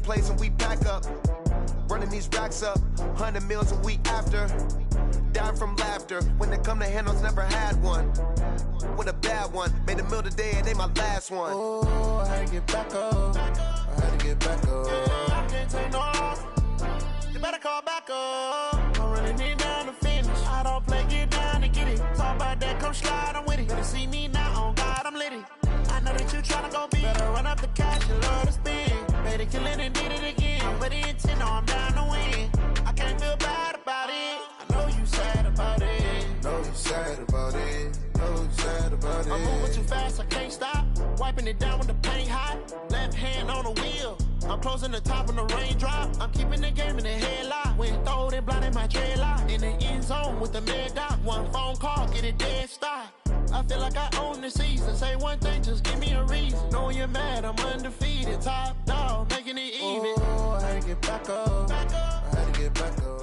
place and we pack up. Running these racks up, 100 meals a week after. Dying from laughter, when they come to handles, never had one. With a bad one, made a meal today and they my last one. Oh, I had to get back up, I had to get back up. I can't take no off, you better call back up. I'm running it down to finish, I don't play, get down to get it. Talk about that, come slide, I'm with it. Better see me now, on God, I'm litty. I know that you tryna go big, better run up the cash and love to spend. Better kill it and did it again. I'm with the intent, no, I'm down to win. I can't feel bad about it. I know you sad about it. Know you sad about it. Know you sad about it. I'm moving too fast, I can't stop. Wiping it down with the paint hot. Left hand on the wheel. I'm closing the top on the raindrop. I'm keeping the game in the headlock. When throwed and blinded my dreadlock. In the end zone with the mad dot. One phone call, get it dead stop. I feel like I own the season. Say one thing, just give me a reason. Knowing you're mad, I'm undefeated. Top dog, making it even. Oh, I had to get back up. I had to get back up.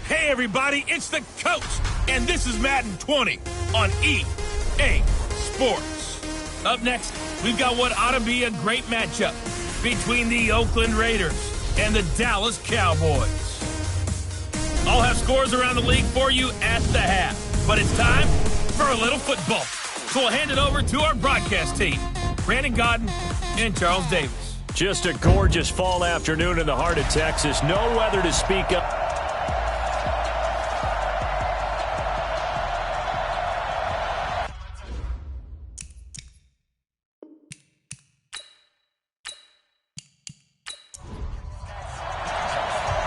Hey, everybody, it's the coach, and this is Madden 20 on EA Sports. Up next, we've got what ought to be a great matchup between the Oakland Raiders and the Dallas Cowboys. I'll have scores around the league for you at the half. But it's time for a little football. So we'll hand it over to our broadcast team, Brandon Godden and Charles Davis. Just a gorgeous fall afternoon in the heart of Texas. No weather to speak of.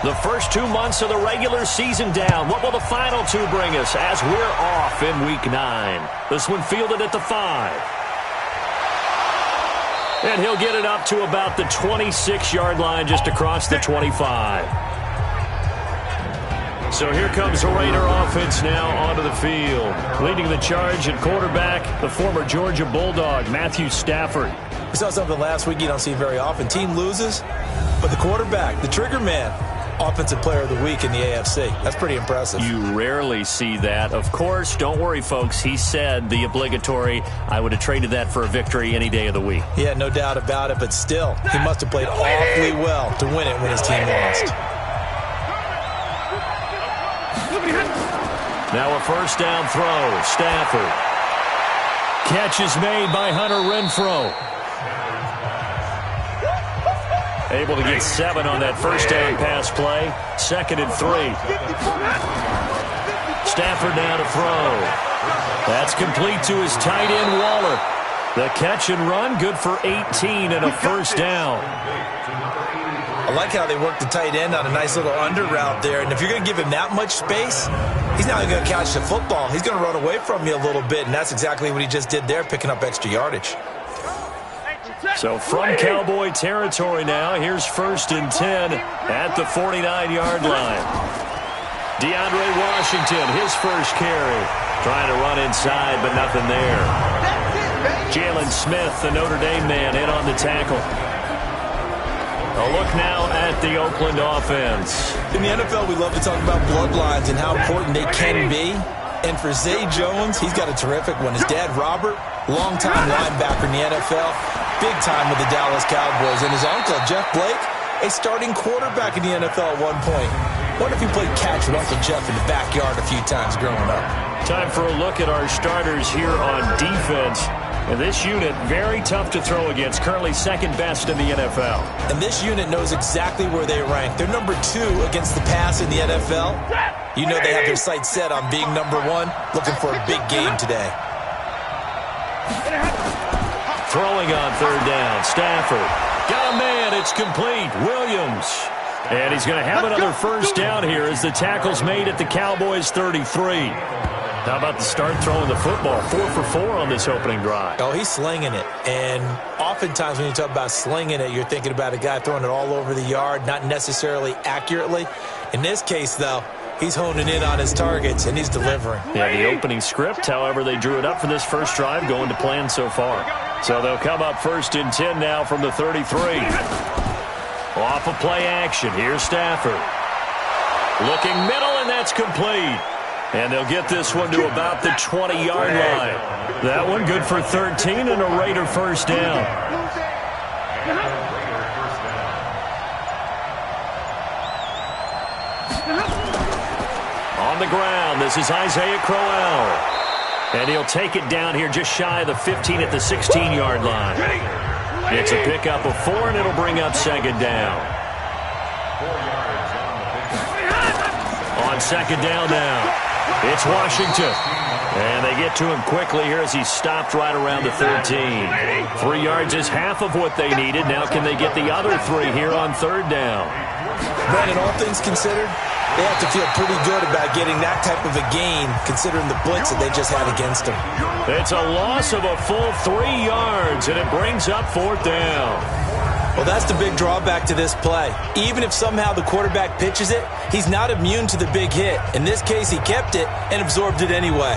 The first 2 months of the regular season down. What will the final two bring us as we're off in Week 9? This one fielded at the 5. And he'll get it up to about the 26-yard line just across the 25. So here comes the Raider offense now onto the field. Leading the charge at quarterback, the former Georgia Bulldog, Matthew Stafford. We saw something last week you don't see very often. Team loses, but the quarterback, the trigger man, Offensive Player of the Week in the AFC. That's pretty impressive. You rarely see that. Of course, don't worry, folks. He said the obligatory, I would have traded that for a victory any day of the week. Yeah, no doubt about it, but still, he must have played awfully well to win it when his team lost. Now a first down throw. Stafford. Catch is made by Hunter Renfrow. Able to get 7 on that first down pass play. 2nd and 3. Stafford now to throw. That's complete to his tight end, Waller. The catch and run, good for 18 and a first down. I like how they work the tight end on a nice little under route there. And if you're going to give him that much space, he's not going to catch the football. He's going to run away from you a little bit, and that's exactly what he just did there, picking up extra yardage. So from Cowboy territory now, here's 1st and 10 at the 49-yard line. DeAndre Washington, his first carry. Trying to run inside, but nothing there. Jalen Smith, the Notre Dame man, in on the tackle. A look now at the Oakland offense. In the NFL, we love to talk about bloodlines and how important they can be. And for Zay Jones, he's got a terrific one. His dad, Robert, longtime linebacker in the NFL, big time with the Dallas Cowboys. And his uncle, Jeff Blake, a starting quarterback in the NFL at one point. What if he played catch with Uncle Jeff in the backyard a few times growing up? Time for a look at our starters here on defense. And this unit, very tough to throw against, currently 2nd best in the NFL. And this unit knows exactly where they rank. They're number 2 against the pass in the NFL. You know they have their sights set on being number 1, looking for a big game today. Throwing on 3rd down, Stafford. Got a man, it's complete, Williams. And he's going to have another first down here as the tackle's made at the Cowboys' 33. How about the start throwing the football? 4 for 4 on this opening drive. Oh, he's slinging it. And oftentimes when you talk about slinging it, you're thinking about a guy throwing it all over the yard, not necessarily accurately. In this case, though, he's honing in on his targets, and he's delivering. Yeah, the opening script, however, they drew it up for this first drive, going to plan so far. So they'll come up 1st and 10 now from the 33. Off of play action, here's Stafford. Looking middle, and that's complete. And they'll get this one to about the 20-yard line. That one good for 13 and a Raider first down. On the ground, this is Isaiah Crowell. And he'll take it down here just shy of the 15 at the 16-yard line. It's a pickup of 4, and it'll bring up second down. On second down now, it's Washington. And they get to him quickly here as he's stopped right around the 13. 3 yards is half of what they needed. Now can they get the other 3 here on third down? Brandon, all things considered, they have to feel pretty good about getting that type of a gain, considering the blitz that they just had against them. It's a loss of a full 3 yards, and it brings up fourth down. Well, that's the big drawback to this play. Even if somehow the quarterback pitches it, he's not immune to the big hit. In this case, he kept it and absorbed it anyway.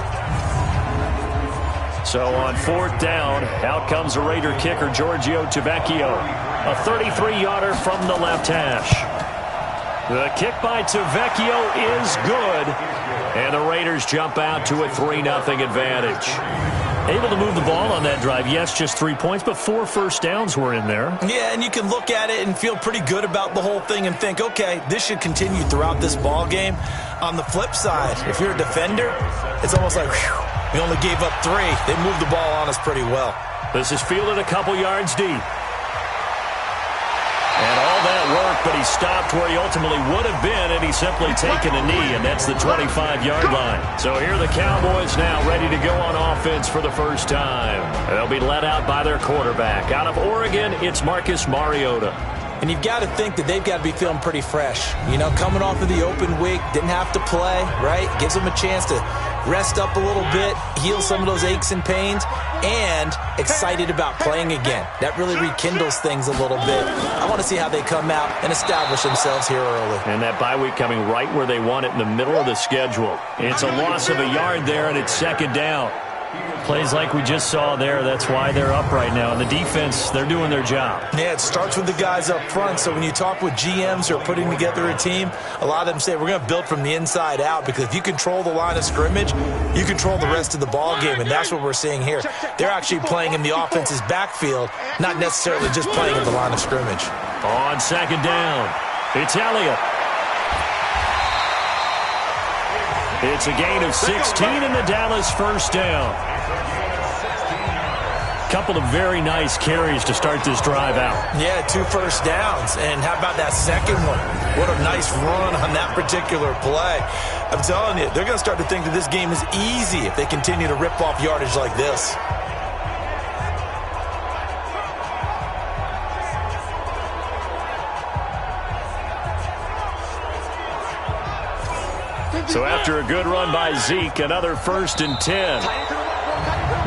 So on fourth down, out comes the Raider kicker, Giorgio Tavecchio. A 33-yarder from the left hash. The kick by Tavecchio is good. And the Raiders jump out to a 3-0 advantage. Able to move the ball on that drive. Yes, just 3 points, but 4 first downs were in there. Yeah, and you can look at it and feel pretty good about the whole thing and think, okay, this should continue throughout this ball game. On the flip side, if you're a defender, it's almost like, whew, we only gave up 3. They moved the ball on us pretty well. This is fielded a couple yards deep. And all that work, but he stopped where he ultimately would have been, and he's simply taken a knee, and that's the 25-yard line. So here are the Cowboys now ready to go on offense for the first time. They'll be led out by their quarterback. Out of Oregon, it's Marcus Mariota. And you've got to think that they've got to be feeling pretty fresh. You know, coming off of the open week, didn't have to play, right? Gives them a chance to rest up a little bit, heal some of those aches and pains, and excited about playing again. That really rekindles things a little bit. I want to see how they come out and establish themselves here early. And that bye week coming right where they want it, in the middle of the schedule. It's a loss of a yard there, and it's second down. Plays like we just saw there, that's why they're up right now. And the defense, they're doing their job. Yeah, it starts with the guys up front. So when you talk with GMs who are putting together a team, a lot of them say we're going to build from the inside out, because if you control the line of scrimmage, you control the rest of the ball game, and that's what we're seeing here. They're actually playing in the offense's backfield, not necessarily just playing in the line of scrimmage. On second down, it's Elliott. It's a gain of 16 in the Dallas first down. Couple of very nice carries to start this drive out. Yeah, 2 first downs. And how about that second one? What a nice run on that particular play. I'm telling you, they're going to start to think that this game is easy if they continue to rip off yardage like this. So after a good run by Zeke, another 1st and 10.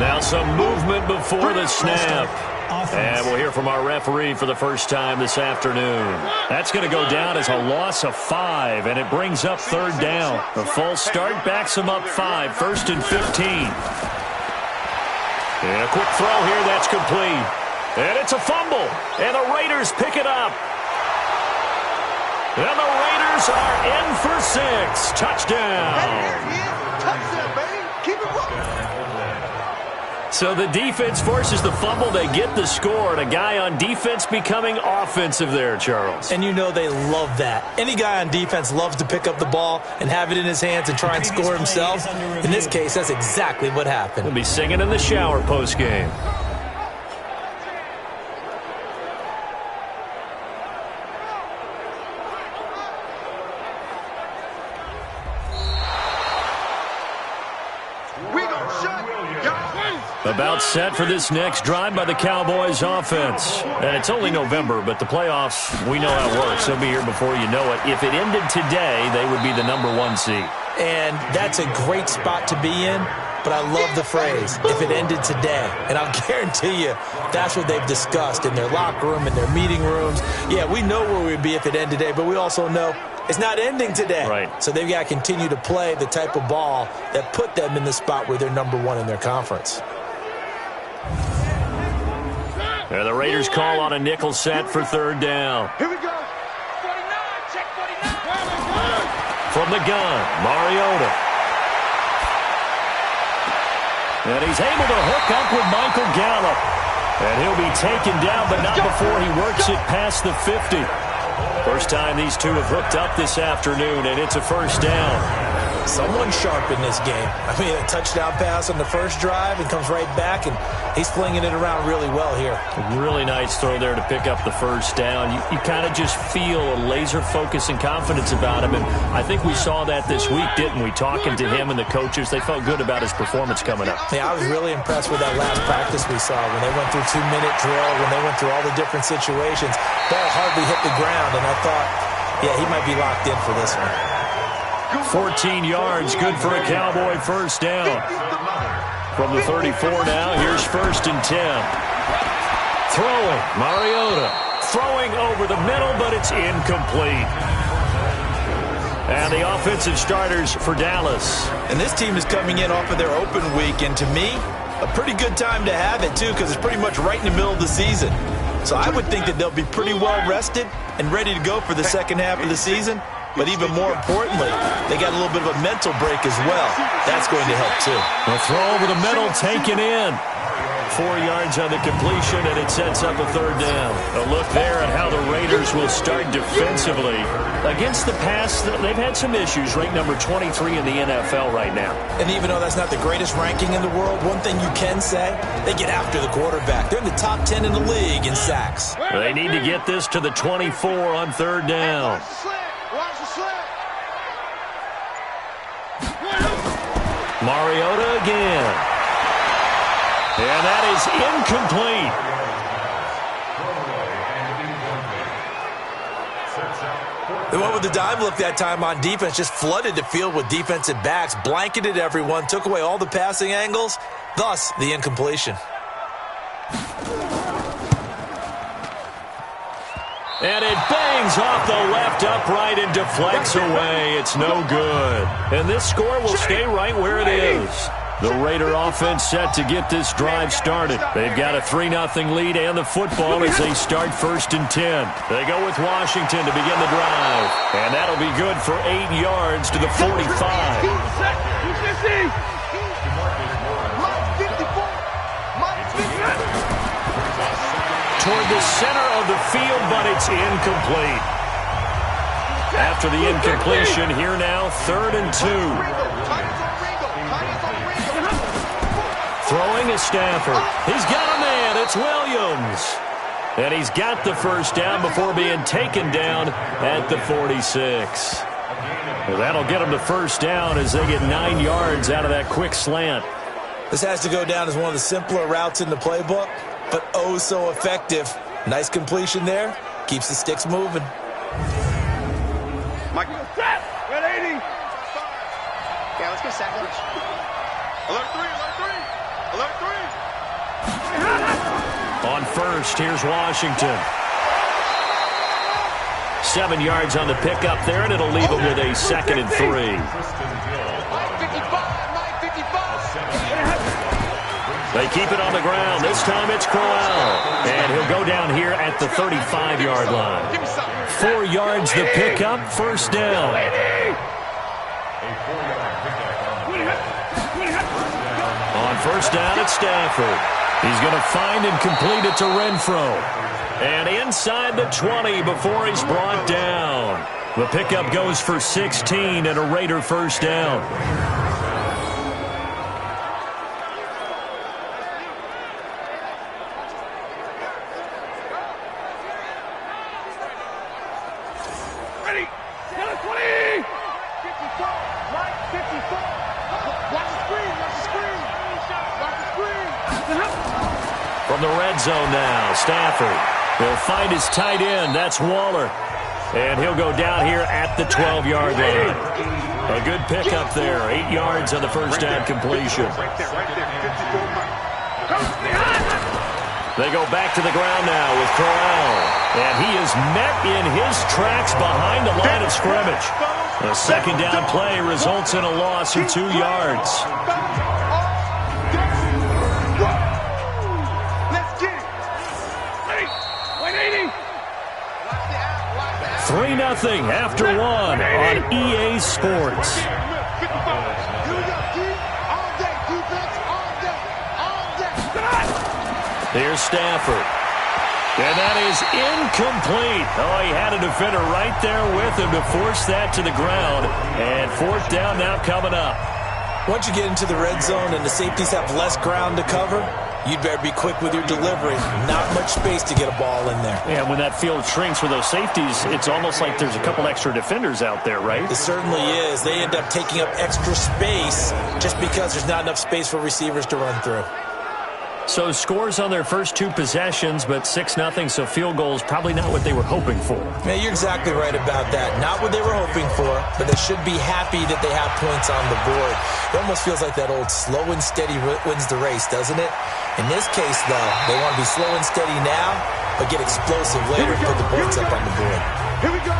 Now some movement before the snap. And we'll hear from our referee for the first time this afternoon. That's going to go down as a loss of 5, and it brings up third down. The false start backs them up 5, 1st and 15. And a quick throw here, that's complete. And it's a fumble, and the Raiders pick it up. And the Raiders are in for 6. Touchdown. Touchdown, baby. Keep it rolling. So the defense forces the fumble. They get the score, and a guy on defense becoming offensive there, Charles. And you know they love that. Any guy on defense loves to pick up the ball and have it in his hands and try and score himself. In this case, that's exactly what happened. He'll be singing in the shower post-game. About set for this next drive by the Cowboys offense. And it's only November, but the playoffs, we know how it works. They'll be here before you know it. If it ended today, they would be the #1 seed. And that's a great spot to be in, but I love the phrase, if it ended today. And I'll guarantee you, that's what they've discussed in their locker room, in their meeting rooms. Yeah, we know where we'd be if it ended today, but we also know it's not ending today. Right. So they've got to continue to play the type of ball that put them in the spot where they're #1 in their conference. And the Raiders call on a nickel set for third down. Here we go. 49, check 49. From the gun, Mariota. And he's able to hook up with Michael Gallup. And he'll be taken down, but not before he works it past the 50. First time these two have hooked up this afternoon, and it's a first down. Someone sharp in this game. I mean, a touchdown pass on the first drive and comes right back, and he's flinging it around really well here. A really nice throw there to pick up the first down. You kind of just feel a laser focus and confidence about him, and I think we saw that this week, didn't we? Talking to him and the coaches, they felt good about his performance coming up. Yeah, I was really impressed with that last practice we saw when they went through 2-minute drill, when they went through all the different situations. Ball hardly hit the ground, and I thought, yeah, he might be locked in for this one. 14 yards, good for a Cowboy first down. From the 34 now, here's first and 10. Throwing, Mariota. Throwing over the middle, but it's incomplete. And the offensive starters for Dallas. And this team is coming in off of their open week, and to me, a pretty good time to have it, too, because it's pretty much right in the middle of the season. So I would think that they'll be pretty well rested and ready to go for the second half of the season. But even more importantly, they got a little bit of a mental break as well. That's going to help, too. A throw over the middle, taken in. 4 yards on the completion, and it sets up a third down. A look there at how the Raiders will start defensively. Against the pass, they've had some issues. Ranked number 23 in the NFL right now. And even though that's not the greatest ranking in the world, one thing you can say, they get after the quarterback. They're in the top 10 in the league in sacks. They need to get this to the 24 on third down. Mariota again. And that is incomplete. They went with the dive look that time on defense, just flooded the field with defensive backs, blanketed everyone, took away all the passing angles, thus the incompletion. And it bangs off the left upright and deflects away. It's no good. And this score will stay right where it is. The Raider offense set to get this drive started. They've got a 3-0 lead and the football as they start first and 10. They go with Washington to begin the drive. And that'll be good for 8 yards to the 45. Toward the center of the field, but it's incomplete. After the incompletion, here now, 3rd and 2. Throwing is Stafford. He's got a man. It's Williams. And he's got the first down before being taken down at the 46. Well, that'll get him the first down as they get 9 yards out of that quick slant. This has to go down as one of the simpler routes in the playbook, but oh so effective. Nice completion there. Keeps the sticks moving. Mike, set. Red 80. Yeah, let's get sack lunch. Alert 3, alert 3. Alert 3. On first, here's Washington. 7 yards on the pickup there, and it'll leave him with a 2nd and 3. Mike 55, Mike 55. They keep it on the ground. This time it's Crowell. And he'll go down here at the 35-yard line. 4 yards the pickup, first down. On first down, it's Stafford. He's going to find and complete it to Renfro. And inside the 20 before he's brought down. The pickup goes for 16 and a Raider first down. Ready. 20. 54. Mike 54. Watch the screen. Watch the screen. Watch the screen. From the red zone now, Stafford. He'll find his tight end. That's Waller. And he'll go down here at the 12-yard line. A good pickup there. 8 yards on the first down completion. Right there. 54 Mike. They go back to the ground now with Corral. And he is met in his tracks behind the line of scrimmage. A second down play results in a loss of 2 yards. 3-0 after 1 on EA Sports. Here's Stafford. And that is incomplete. Oh, he had a defender right there with him to force that to the ground. And fourth down now coming up. Once you get into the red zone and the safeties have less ground to cover, you'd better be quick with your delivery. Not much space to get a ball in there. Yeah, when that field shrinks for those safeties, it's almost like there's a couple extra defenders out there, right? It certainly is. They end up taking up extra space just because there's not enough space for receivers to run through. So scores on their first two possessions, but 6-0, so field goals probably not what they were hoping for. Yeah, you're exactly right about that. Not what they were hoping for, but they should be happy that they have points on the board. It almost feels like that old slow and steady wins the race, doesn't it? In this case, though, they want to be slow and steady now, but get explosive later and put the points up on the board. Here we go.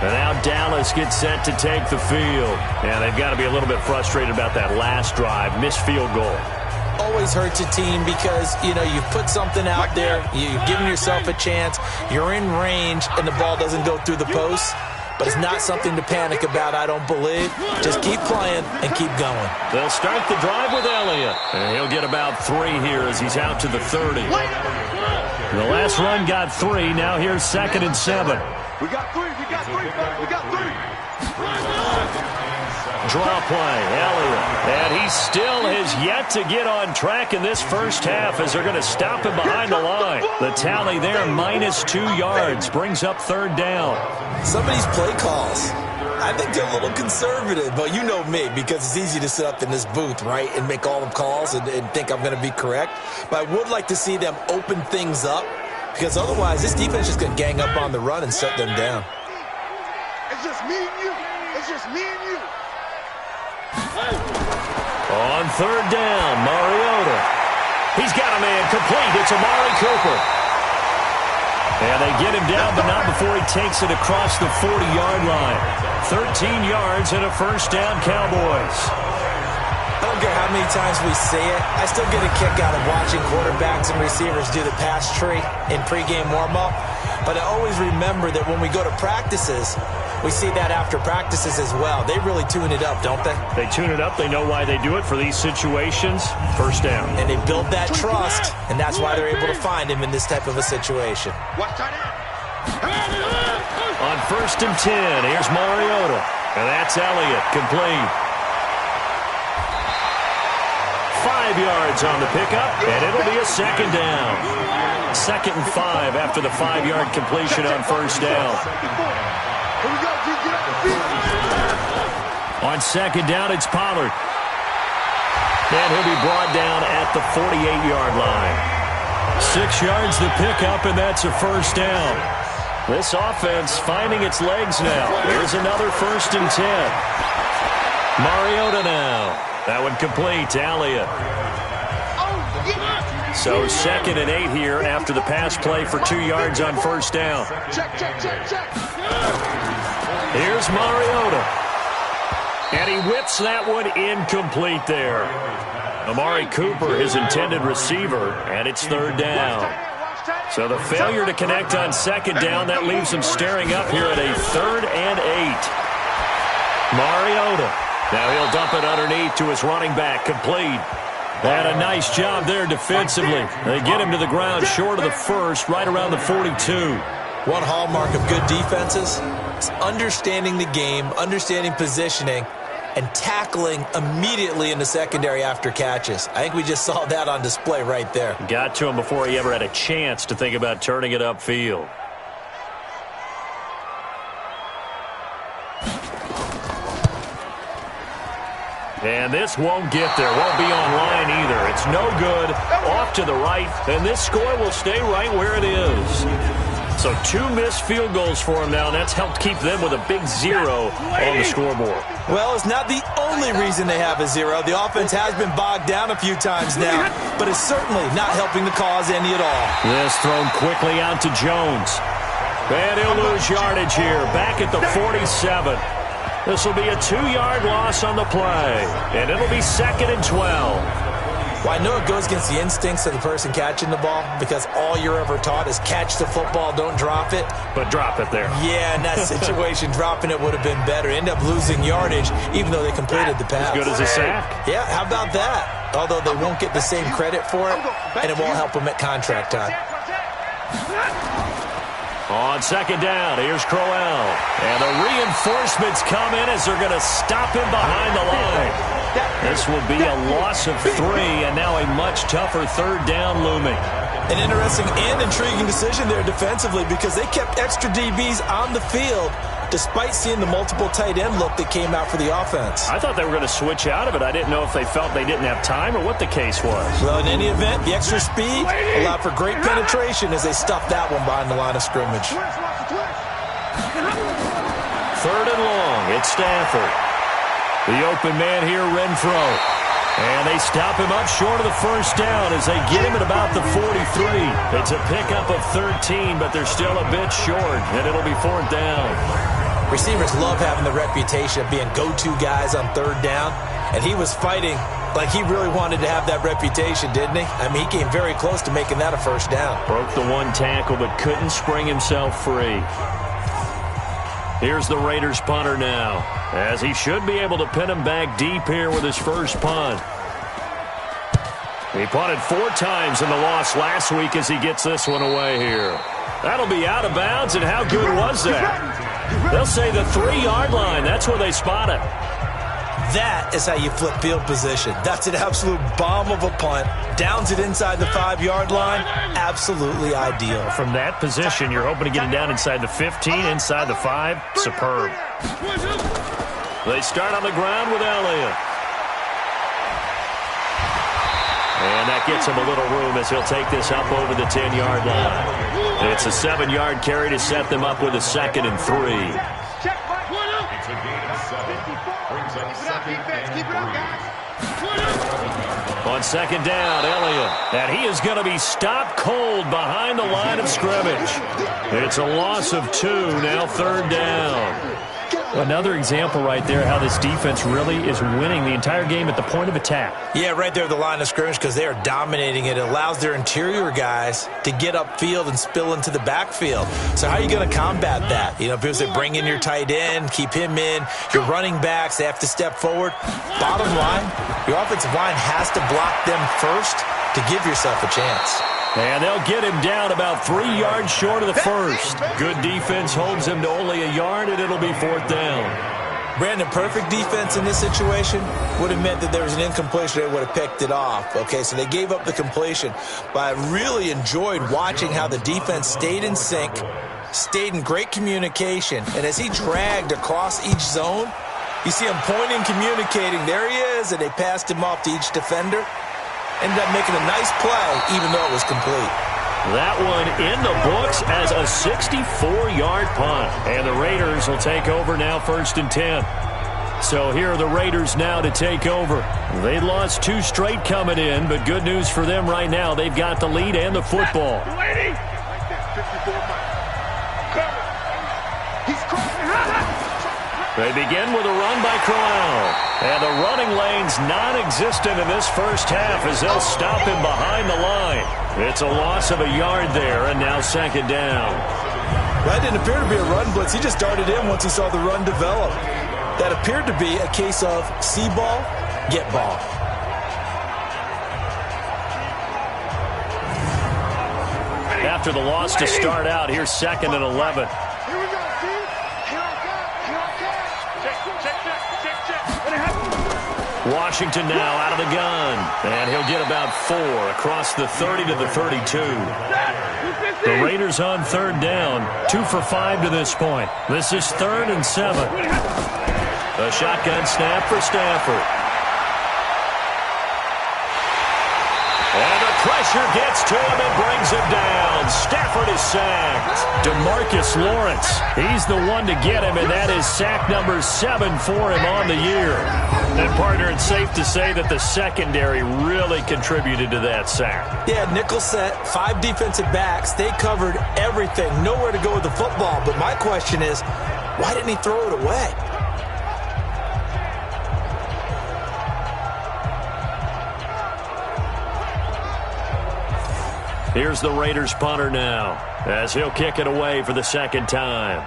And now Dallas gets set to take the field. And they've got to be a little bit frustrated about that last drive, missed field goal. Always hurts a team because, you know, you put something out there, you've given yourself a chance, you're in range, and the ball doesn't go through the post. But it's not something to panic about, I don't believe. Just keep playing and keep going. They'll start the drive with Elliott. And he'll get about 3 here as he's out to the 30. The last run got 3. Now here's 2nd and 7. We got 3. We got 3. We got 3. Draw play, Elliott. And he still has yet to get on track in this first half as they're going to stop him behind the line. The tally there, -2 yards, brings up 3rd down. Some of these play calls, I think they're a little conservative, but you know me, because it's easy to sit up in this booth, right, and make all the calls and think I'm going to be correct. But I would like to see them open things up, because otherwise this defense is going to gang up on the run and shut them down. It's just me and you. It's just me and you. On 3rd down, Mariota. He's got a man complete. It's Amari Cooper. And they get him down, but not before he takes it across the 40-yard line. 13 yards and a 1st down, Cowboys. I don't care how many times we say it, I still get a kick out of watching quarterbacks and receivers do the pass tree in pregame warm-up. But I always remember that when we go to practices, we see that after practices as well. They really tune it up, don't they? They tune it up. They know why they do it for these situations. 1st down. And they build that trust, and that's why they're able to find him in this type of a situation. Watch tight end. On 1st and 10, here's Mariota. And that's Elliott, complete. 5 yards on the pickup, and it'll be a 2nd down. 2nd and 5 after the 5-yard completion on 1st down. Here we go, G. Get up the field. On 2nd down, it's Pollard. And he'll be brought down at the 48-yard line. 6 yards the pickup, and that's a 1st down. This offense finding its legs now. Here's another 1st and 10. Mariota now. That one complete to Elliott. So 2nd and 8 here after the pass play for 2 yards on 1st down. Check, check, check, check. Here's Mariota. And he whips that one incomplete there. Amari Cooper, his intended receiver, and it's 3rd down. So the failure to connect on 2nd down, that leaves him staring up here at a 3rd and 8. Mariota. Now he'll dump it underneath to his running back, complete. And a nice job there defensively. They get him to the ground short of the 1st, right around the 42. One hallmark of good defenses is understanding the game, understanding positioning, and tackling immediately in the secondary after catches. I think we just saw that on display right there. Got to him before he ever had a chance to think about turning it upfield. And this won't get there. Won't be online either. It's no good. Off to the right. And this score will stay right where it is. So 2 missed field goals for him now, and that's helped keep them with a big 0 on the scoreboard. Well, it's not the only reason they have a 0. The offense has been bogged down a few times now, but it's certainly not helping the cause any at all. This thrown quickly out to Jones. And he'll lose yardage here. Back at the 47. This will be a 2-yard loss on the play, and it'll be 2nd and 12. Well, I know it goes against the instincts of the person catching the ball because all you're ever taught is catch the football, don't drop it. But drop it there. Yeah, in that situation, dropping it would have been better. End up losing yardage even though they completed the pass. As good as a sack. Yeah, how about that? although they won't get the same credit for it, and it won't help them at contract time. On second down, here's Crowell. And the reinforcements come in as they're going to stop him behind the line. This will be a loss of 3, and now a much tougher third down looming. An interesting and intriguing decision there defensively because they kept extra DBs on the field despite seeing the multiple tight end look that came out for the offense. I thought they were going to switch out of it. I didn't know if they felt they didn't have time or what the case was. Well, in any event, the extra speed allowed for great penetration as they stuffed that one behind the line of scrimmage. Third and long, it's Stafford. The open man here, Renfro. And they stop him up short of the first down as they get him at about the 43. It's a pickup of 13, but they're still a bit short, and it'll be fourth down. Receivers love having the reputation of being go-to guys on third down, and he was fighting like he really wanted to have that reputation, didn't he? I mean, he came very close to making that a first down. Broke the one tackle, but couldn't spring himself free. Here's the Raiders punter now, as he should be able to pin him back deep here with his first punt. He punted 4 times in the loss last week as he gets this one away here. That'll be out of bounds, and how good was that? They'll say the 3-yard line. That's where they spot it. That is how you flip field position. That's an absolute bomb of a punt. Downs it inside the 5-yard line. Absolutely ideal. From that position, you're hoping to get it down inside the 15, inside the 5. Superb. They start on the ground with Elliott. And that gets him a little room as he'll take this up over the 10-yard line. It's a 7-yard carry to set them up with a 2nd and 3. On second down, Elliott. And he is going to be stopped cold behind the line of scrimmage. It's a loss of 2, now third down. Another example right there how this defense really is winning the entire game at the point of attack. Yeah, right there at the line of scrimmage because they are dominating it. It allows their interior guys to get upfield and spill into the backfield. So how are you going to combat that? You know, because they bring in your tight end, keep him in. Your running backs, they have to step forward. Bottom line, your offensive line has to block them first to give yourself a chance. And they'll get him down about 3 yards short of the first. Good defense holds him to only a yard, and it'll be fourth down. Brandon, perfect defense in this situation would have meant that there was an incompletion. They would have picked it off. Okay, so they gave up the completion. But I really enjoyed watching how the defense stayed in sync, stayed in great communication. And as he dragged across each zone, you see him pointing, communicating. There he is, and they passed him off to each defender. Ended up making a nice play, even though it was complete. That one in the books as a 64-yard punt. And the Raiders will take over now, 1st and 10. So here are the Raiders now to take over. They lost 2 straight coming in, but good news for them right now. They've got the lead and the football. They begin with a run by Crowell. And the running lane's non-existent in this first half as they'll stop him behind the line. It's a loss of a yard there, and now second down. That didn't appear to be a run blitz. He just darted in once he saw the run develop. That appeared to be a case of see ball, get ball. After the loss to start out, here's 2nd and 11. Washington now out of the gun. And he'll get about 4 across the 30 to the 32. The Raiders on third down. 2 for 5 to this point. This is 3rd and 7. A shotgun snap for Stafford. And the pressure gets to him and brings him down. Stafford is sacked. DeMarcus Lawrence, he's the one to get him, and that is sack number 7 for him on the year. And, partner, it's safe to say that the secondary really contributed to that sack. Yeah, nickel set, 5 defensive backs. They covered everything. Nowhere to go with the football. But my question is, why didn't he throw it away? Here's the Raiders punter now, as he'll kick it away for the second time.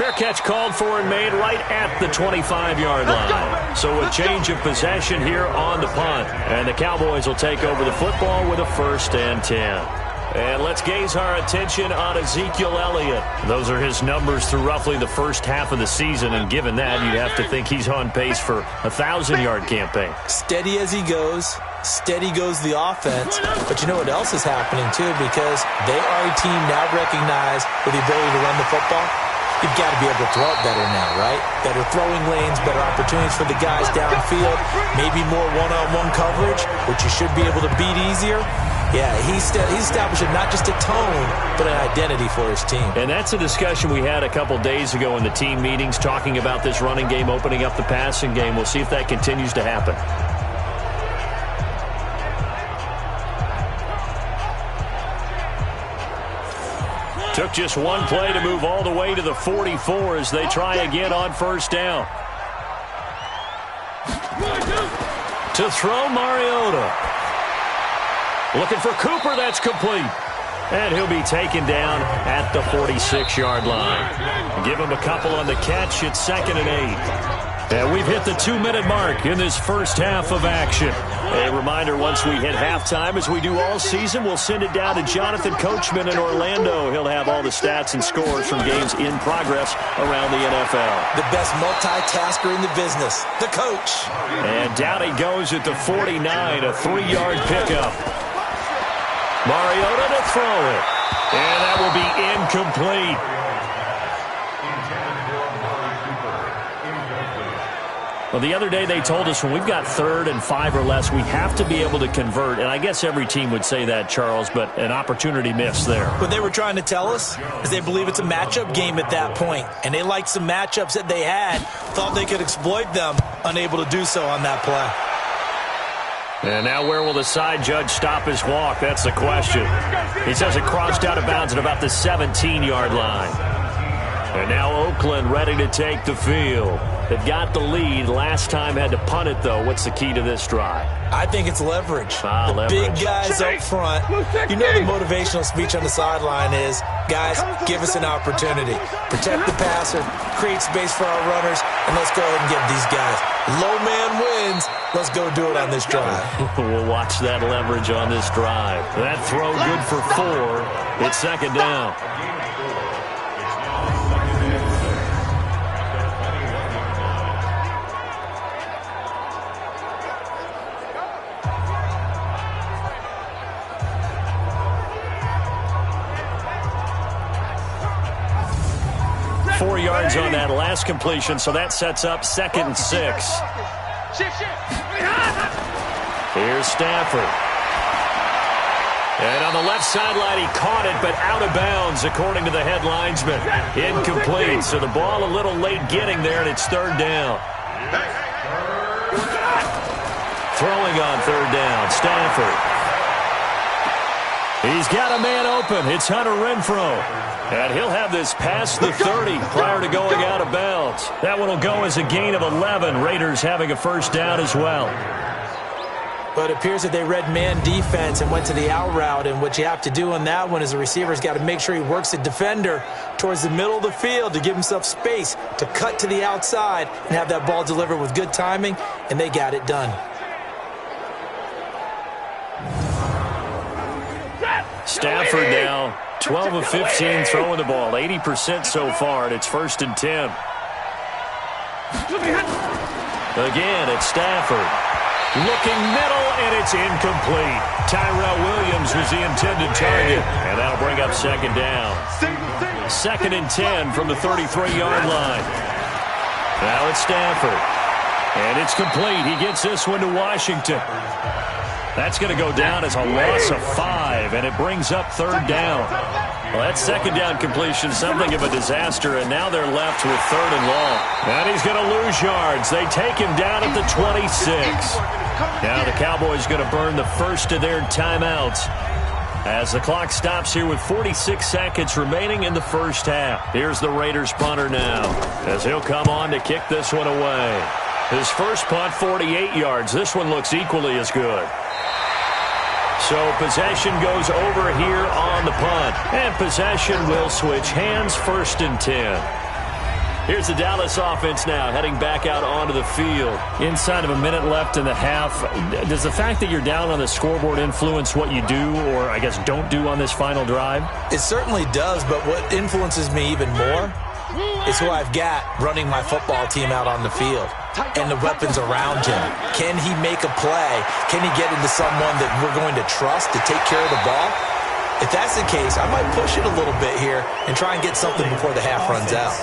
Fair catch called for and made right at the 25-yard line. So a change of possession here on the punt. And the Cowboys will take over the football with a 1st and 10. And let's gaze our attention on Ezekiel Elliott. Those are his numbers through roughly the first half of the season, and given that, you'd have to think he's on pace for a 1,000-yard campaign. Steady as he goes. Steady goes the offense. But you know what else is happening, too, because they are a team now recognized with the ability to run the football. You've got to be able to throw it better now, right? Better throwing lanes, better opportunities for the guys downfield, maybe more one-on-one coverage, which you should be able to beat easier. Yeah, he's establishing not just a tone, but an identity for his team. And that's a discussion we had a couple days ago in the team meetings, talking about this running game, opening up the passing game. We'll see if that continues to happen. Took just one play to move all the way to the 44 as they try again on 1st down. To throw, Mariota. Looking for Cooper, that's complete. And he'll be taken down at the 46-yard line. Give him a couple on the catch. It's 2nd and 8. And we've hit the 2-minute mark in this first half of action. A reminder, once we hit halftime, as we do all season, we'll send it down to Jonathan Coachman in Orlando. He'll have all the stats and scores from games in progress around the NFL. The best multitasker in the business, the coach. And down he goes at the 49, a 3-yard pickup. Mariota to throw it. And that will be incomplete. Well, the other day they told us when we've got 3rd and 5 or less, we have to be able to convert. And I guess every team would say that, Charles, but an opportunity missed there. What they were trying to tell us is they believe it's a matchup game at that point. And they liked some matchups that they had, thought they could exploit them, unable to do so on that play. And now where will the side judge stop his walk? That's the question. He says it crossed out of bounds at about the 17-yard line. And now Oakland ready to take the field. They've got the lead. Last time had to punt it, though. What's the key to this drive? I think it's leverage. Leverage. Big guys up front. You know the motivational speech on the sideline is, guys, give us an opportunity. Protect the passer, create space for our runners, and let's go ahead and get these guys. Low man wins. Let's go do it on this drive. We'll watch that leverage on this drive. That throw good for 4. It's 2nd down. Yards on that last completion, so that sets up 2nd and 6. Here's Stafford. And on the left sideline, he caught it, but out of bounds, according to the head linesman. Incomplete, so the ball a little late getting there, and it's 3rd down. Throwing on 3rd down, Stafford. He's got a man open. It's Hunter Renfrow. And he'll have this past the 30 prior to going out of bounds. That one will go as a gain of 11. Raiders having a 1st down as well. But it appears that they read man defense and went to the out route. And what you have to do on that one is the receiver's got to make sure he works the defender towards the middle of the field to give himself space to cut to the outside and have that ball delivered with good timing. And they got it done. Stafford now 12 of 15 throwing the ball, 80% so far, and it's 1st and 10. Again, it's Stafford. Looking middle, and it's incomplete. Tyrell Williams was the intended target, and that'll bring up 2nd down. 2nd and 10 from the 33-yard line. Now it's Stafford. And it's complete. He gets this one to Washington. That's going to go down as a loss of 5, and it brings up 3rd down. Well, that 2nd down completion, something of a disaster, and now they're left with 3rd and long. And he's going to lose yards. They take him down at the 26. Now the Cowboys going to burn the first of their timeouts as the clock stops here with 46 seconds remaining in the first half. Here's the Raiders punter now as he'll come on to kick this one away. His first punt, 48 yards. This one looks equally as good. So possession goes over here on the punt. And possession will switch hands, 1st and 10. Here's the Dallas offense now, heading back out onto the field. Inside of a minute left in the half, does the fact that you're down on the scoreboard influence what you do, or I guess don't do on this final drive? It certainly does, but what influences me even more is who I've got running my football team out on the field and the weapons around him. Can he make a play? Can he get into someone that we're going to trust to take care of the ball? If that's the case, I might push it a little bit here and try and get something before the half runs out.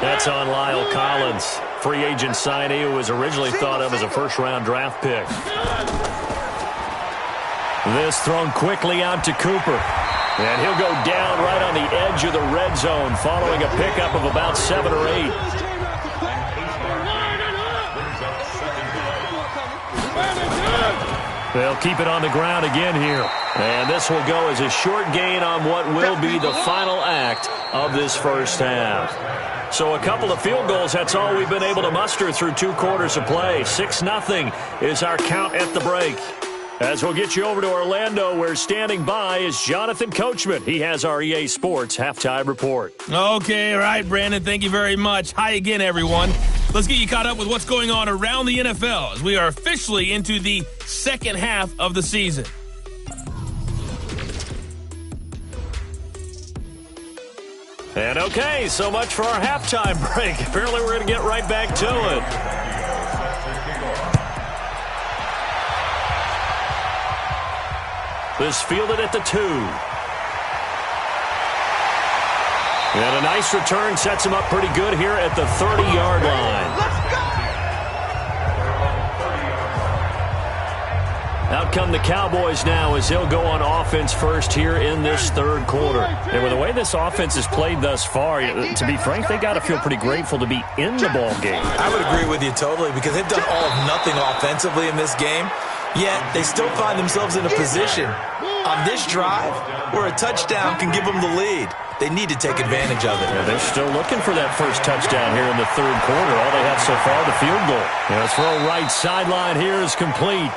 That's on Lyle Collins, free agent signee who was originally thought of as a first-round draft pick. This thrown quickly out to Cooper. And he'll go down right on the edge of the red zone following a pickup of about 7 or 8. They'll keep it on the ground again here. And this will go as a short gain on what will be the final act of this first half. So a couple of field goals, that's all we've been able to muster through 2 quarters of play. 6-0 is our count at the break. As we'll get you over to Orlando, where standing by is Jonathan Coachman. He has our EA Sports halftime report. Okay, all right, Brandon, thank you very much. Hi again, everyone. Let's get you caught up with what's going on around the NFL as we are officially into the second half of the season. And okay, so much for our halftime break. Apparently we're going to get right back to it. This fielded at the 2. And a nice return sets him up pretty good here at the 30-yard line. Let's go! Out come the Cowboys now as they'll go on offense first here in this third quarter. And with the way this offense has played thus far, to be frank, they got to feel pretty grateful to be in the ball game. I would agree with you totally because they've done all of nothing offensively in this game, yet they still find themselves in a position on this drive where a touchdown can give them the lead. They need to take advantage of it. Yeah, they're still looking for that first touchdown here in the third quarter. All they have so far, the field goal. The throw right sideline here is complete.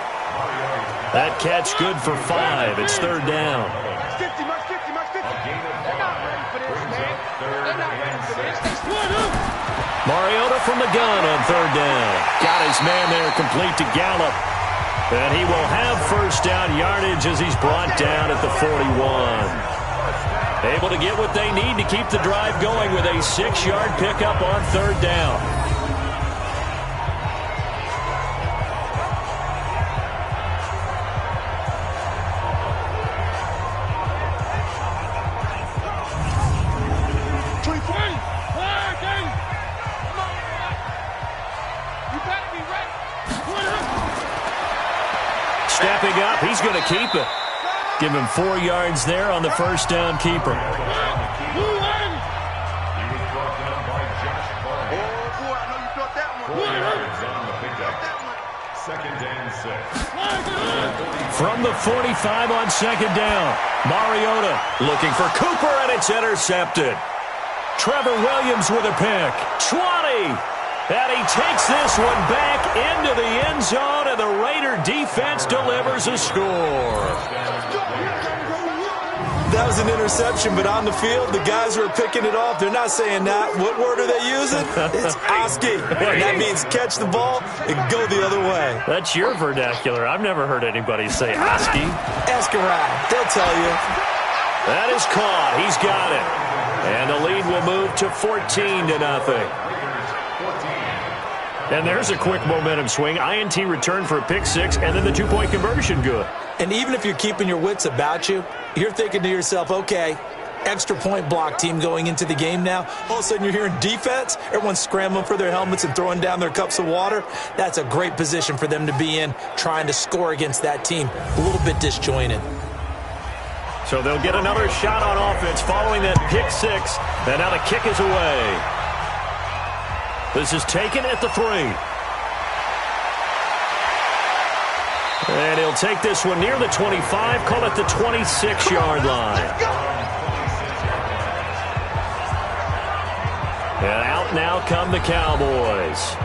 That catch good for 5. It's third down. March 50, March 50, March 50. They're not ready for this, man. They're not ready for this. They split up. Mariota from the gun on third down. Got his man there complete to Gallup. And he will have first down yardage as he's brought down at the 41. Able to get what they need to keep the drive going with a 6-yard pickup on third down. Stepping up, he's going to keep it. Give him 4 yards there on the first down keeper. From the 45 on second down, Mariota looking for Cooper, and it's intercepted. Trevor Williams with a pick. 20. And he takes this one back into the end zone, and the Raider defense delivers a score. That was an interception, but on the field, the guys who are picking it off, they're not saying that. What word are they using? It's Oski. And that means catch the ball and go the other way. That's your vernacular. I've never heard anybody say Oski. Ask around. They'll tell you. That is caught. He's got it. And the lead will move to 14-0. And there's a quick momentum swing. INT return for a pick 6, and then the 2-point conversion good. And even if you're keeping your wits about you, you're thinking to yourself, okay, extra point block team going into the game now. All of a sudden you're hearing defense. Everyone's scrambling for their helmets and throwing down their cups of water. That's a great position for them to be in, trying to score against that team. A little bit disjointed. So they'll get another shot on offense following that pick 6. And now the kick is away. This is taken at the 3. And he'll take this one near the 25, call it the 26-yard line. And out now come the Cowboys.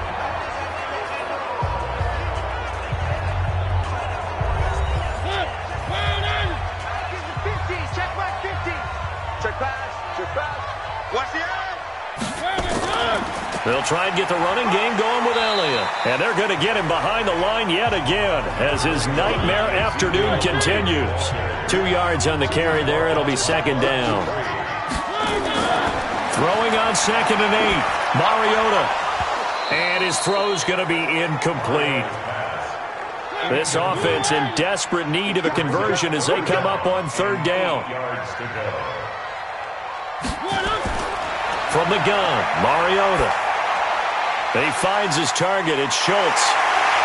They'll try and get the running game going with Elliott. And they're going to get him behind the line yet again as his nightmare afternoon continues. 2 yards on the carry there. It'll be second down. Throwing on 2nd and 8. Mariota. And his throw's going to be incomplete. This offense in desperate need of a conversion as they come up on 3rd down. From the gun, Mariota. He finds his target. It's Schultz.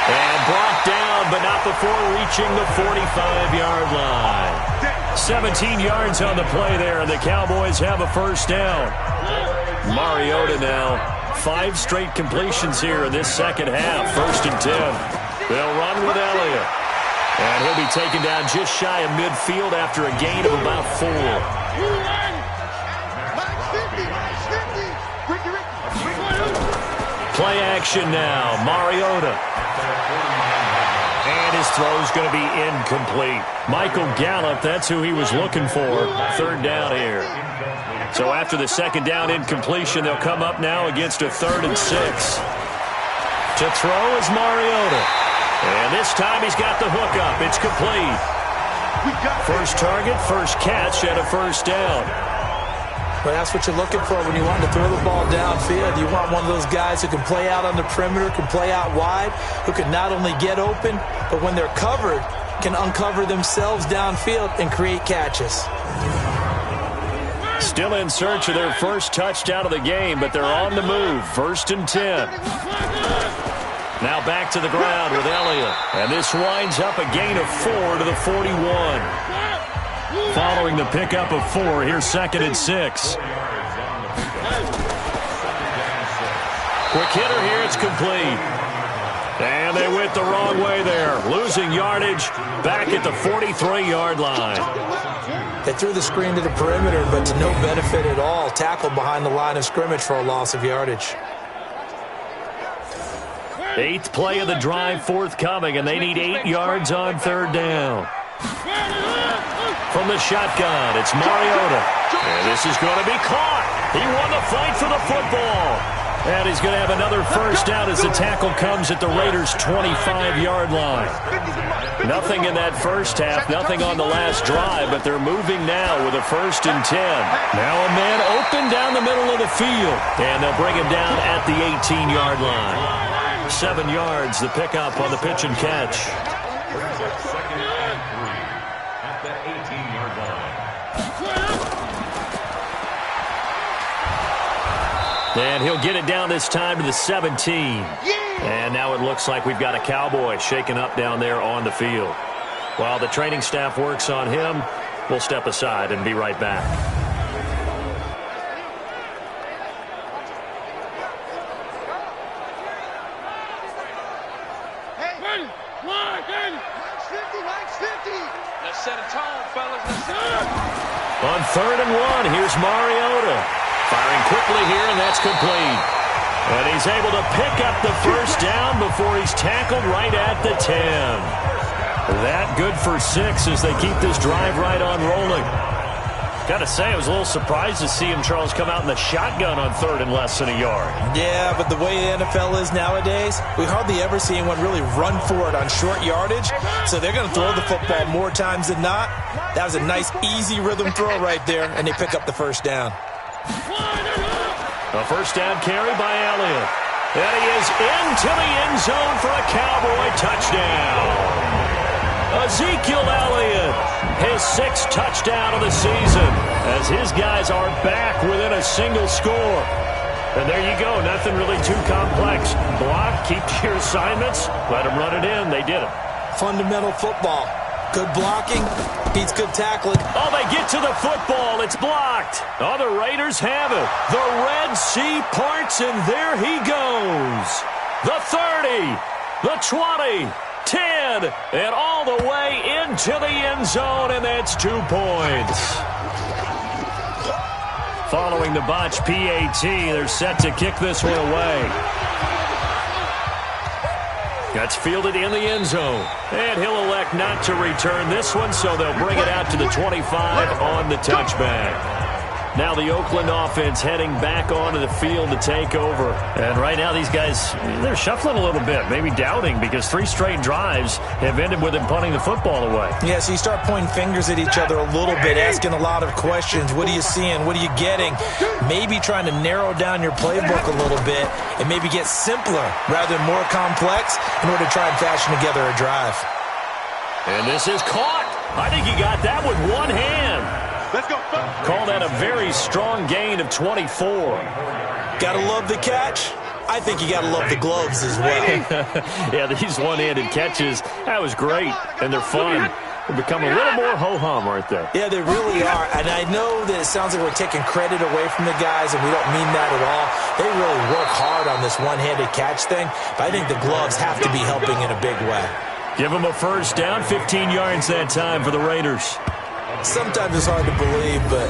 And brought down, but not before reaching the 45-yard line. 17 yards on the play there, and the Cowboys have a first down. Mariota now, 5 straight completions here in this second half. 1st and 10. They'll run with Elliott. And he'll be taken down just shy of midfield after a gain of about 4. Play action now. Mariota. And his throw's going to be incomplete. Michael Gallup, that's who he was looking for. 3rd down here. So after the 2nd down incompletion, they'll come up now against a 3rd and 6. To throw is Mariota. And this time he's got the hook up. It's complete. First target, first catch, and a first down. Well, that's what you're looking for when you want to throw the ball downfield. You want one of those guys who can play out on the perimeter, can play out wide, who can not only get open, but when they're covered, can uncover themselves downfield and create catches. Still in search of their first touchdown of the game, but they're on the move. 1st and 10. Now back to the ground with Elliott. And this winds up a gain of 4 to the 41. Following the pickup of 4, here's 2nd and 6. Quick hitter here, it's complete. And they went the wrong way there. Losing yardage back at the 43-yard line. They threw the screen to the perimeter, but to no benefit at all. Tackled behind the line of scrimmage for a loss of yardage. 8th play of the drive forthcoming, and they need 8 yards on 3rd down. From the shotgun, it's Mariota. And this is going to be caught. He won the fight for the football. And he's going to have another first down as the tackle comes at the Raiders' 25-yard line. Nothing in that first half, nothing on the last drive, but they're moving now with a 1st and 10. Now a man open down the middle of the field. And they'll bring him down at the 18-yard line. 7 yards, the pickup on the pitch and catch. And he'll get it down this time to the 17. And now it looks like we've got a Cowboy shaken up down there on the field. While the training staff works on him, we'll step aside and be right back. Let's set a tone, fellas. On 3rd and 1, here's Mariota. Firing quickly here, and that's complete. And he's able to pick up the first down before he's tackled right at the 10. That good for 6 as they keep this drive right on rolling. Got to say, I was a little surprised to see him, Charles, come out in the shotgun on 3rd and less than a yard. Yeah, but the way the NFL is nowadays, we hardly ever see anyone really run for it on short yardage. So they're going to throw the football more times than not. That was a nice, easy rhythm throw right there, and they pick up the first down. A first down carry by Elliott. And he is into the end zone for a Cowboy touchdown. Ezekiel Elliott, his 6th touchdown of the season, as his guys are back within a single score. And there you go, nothing really too complex. Block, keep to your assignments, let them run it in. They did it. Fundamental football. Good blocking beats good tackling. Oh, they get to the football. It's blocked. Oh, the Raiders have it. The Red Sea parts, and there he goes. The 30, the 20, 10, and all the way into the end zone, and that's 2 points. Following the botch PAT, they're set to kick this one away. That's fielded in the end zone. And he'll elect not to return this one, so they'll bring it out to the 25 on the touchback. Now the Oakland offense heading back onto the field to take over. And right now these guys, they're shuffling a little bit, maybe doubting, because 3 straight drives have ended with them punting the football away. Yeah, so you start pointing fingers at each other a little bit, asking a lot of questions. What are you seeing? What are you getting? Maybe trying to narrow down your playbook a little bit and maybe get simpler rather than more complex in order to try and fashion together a drive. And this is caught. I think he got that with one hand. Let's go. Call that a very strong gain of 24. Gotta love the catch. I think you gotta love the gloves as well. Yeah, these one-handed catches, that was great, and they're fun. They've become a little more ho-hum, aren't they? Yeah, they really are. And I know that it sounds like we're taking credit away from the guys, and we don't mean that at all. They really work hard on this one-handed catch thing, but I think the gloves have to be helping in a big way. Give them a first down, 15 yards that time for the Raiders. Sometimes it's hard to believe, but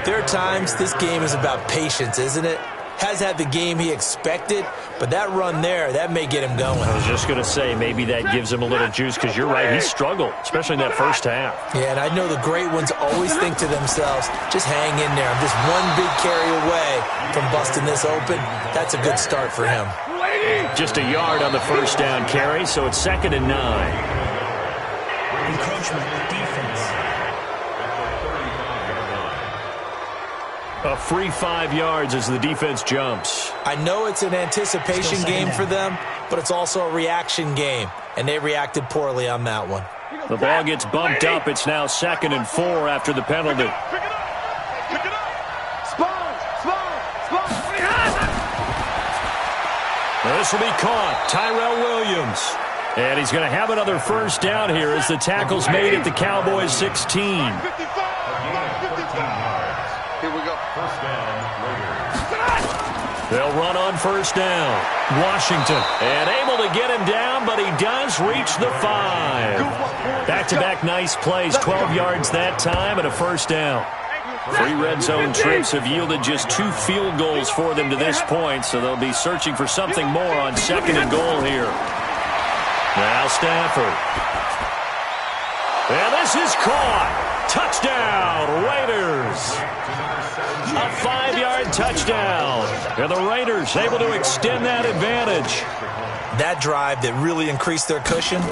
there are times this game is about patience, isn't it? Has had the game he expected, but that run there, that may get him going. I was just going to say, maybe that gives him a little juice, because you're right, he struggled, especially in that first half. Yeah, and I know the great ones always think to themselves, just hang in there. I'm just one big carry away from busting this open. That's a good start for him. Just a yard on the first down carry, so it's 2nd and 9. Encroachment defense. A free 5 yards as the defense jumps. I know it's an anticipation game for them, but it's also a reaction game, and they reacted poorly on that one. The ball gets bumped up. It's now 2nd and 4 after the penalty. Pick it up. Spawn. This will be caught. Tyrell Williams. And he's going to have another first down here as the tackle's made at the Cowboys' 16. 55. Here we go. They'll run on first down. Washington. And able to get him down, but he does reach the 5. Back-to-back nice plays. 12 yards that time and a first down. 3 red zone trips have yielded just 2 field goals for them to this point, so they'll be searching for something more on 2nd and goal here. Now Stafford. And this is caught. Touchdown, Raiders. A 5-yard touchdown. And the Raiders able to extend that advantage. That drive that really increased their cushion